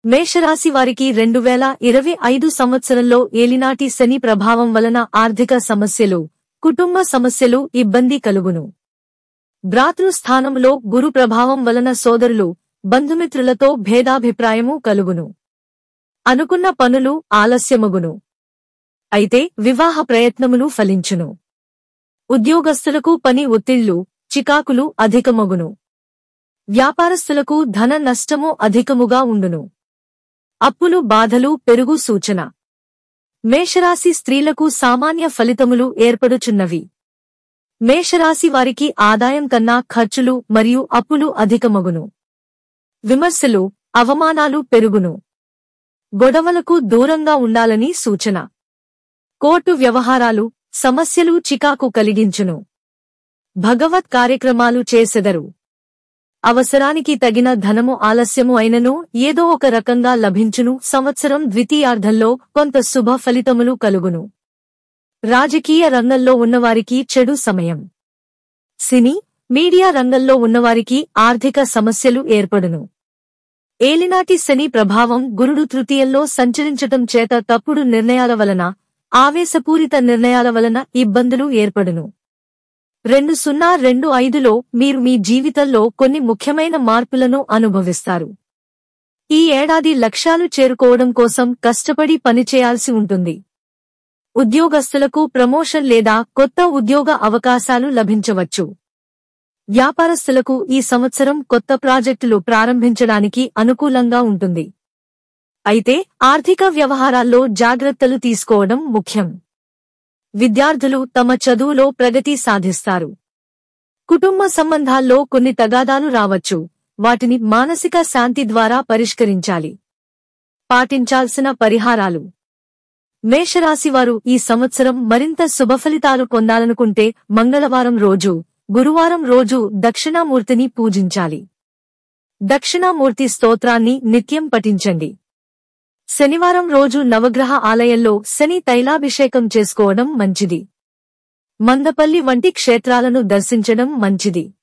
మేషరాశి వారికి 2025 సంవత్సరంలో ఏలినాటి శని ప్రభావం వలన ఆర్థిక సమస్యలు, కుటుంబ సమస్యలు ఇబ్బంది కలుగును. భ్రాతృస్థానంలో గురు ప్రభావం వలన సోదరులు, బంధుమిత్రులతో భేదాభిప్రాయము కలుగును. అనుకున్న పనులు ఆలస్యమగును. అయితే వివాహ ప్రయత్నములు ఫలించును. ఉద్యోగస్తులకు పని ఒత్తిళ్లు, చికాకులు అధికమగును. వ్యాపారస్తులకు ధన నష్టము అధికముగా ఉండును. అప్పులు బాధలు పెరుగు సూచన. మేషరాశి స్త్రీలకు సామాన్య ఫలితములు ఏర్పడుచున్నవి. మేషరాశి వారికి ఆదాయం కన్నా ఖర్చులు మరియు అప్పులు అధికమగును. విమర్శలు, అవమానాలు పెరుగును. గొడవలకు దూరంగా ఉండాలని సూచన. కోర్టు వ్యవహారాలు, సమస్యలు చికాకు కలిగించును. భగవత్ కార్యక్రమాలు చేసెదరు. అవసరానికి తగిన ధనము ఆలస్యము అయినను ఏదో ఒక రకంగా లభించును. సంవత్సరం ద్వితీయార్ధంలో కొంత శుభ ఫలితములు కలుగును. రాజకీయ రంగంలో ఉన్నవారికి చెడు సమయం. సినీ, మీడియా రంగంలో ఉన్నవారికి ఆర్థిక సమస్యలు ఏర్పడును. ఏలినాటి శని ప్రభావం గురుడు తృతీయంలో సంచరించటం చేత తప్పుడు నిర్ణయాల వలన, ఆవేశపూరిత నిర్ణయాల వలన ఇబ్బందులు ఏర్పడును. 2025లో మీరు మీ జీవితంలో కొన్ని ముఖ్యమైన మార్పులను అనుభవిస్తారు. ఈ ఏడాది లక్ష్యాలు చేరుకోవడం కోసం కష్టపడి పనిచేయాల్సి ఉంటుంది. ఉద్యోగస్తులకు ప్రమోషన్ లేదా కొత్త ఉద్యోగ అవకాశాలు లభించవచ్చు. వ్యాపారస్తులకు ఈ సంవత్సరం కొత్త ప్రాజెక్టులు ప్రారంభించడానికి అనుకూలంగా ఉంటుంది. అయితే ఆర్థిక వ్యవహారాల్లో జాగ్రత్తలు తీసుకోవడం ముఖ్యం. విద్యార్థులు తమ చదువులో ప్రగతి సాధిస్తారు. కుటుంబ సంబంధాల్లో కొన్ని తగాదాలు రావచ్చు. వాటిని మానసిక శాంతి ద్వారా పరిష్కరించాలి. పాటించాల్సిన పరిహారాలు. మేషరాశివారు ఈ సంవత్సరం మరింత శుభఫలితాలు పొందాలనుకుంటే మంగళవారం రోజు, గురువారం రోజు దక్షిణామూర్తిని పూజించాలి. దక్షిణామూర్తి స్తోత్రాన్ని నిత్యం పఠించండి. శనివారం రోజు నవగ్రహ ఆలయంలో శని తైలాభిషేకం చేసుకోవడం మంచిది. మందపల్లి వంటి క్షేత్రాలను దర్శించడం మంచిది.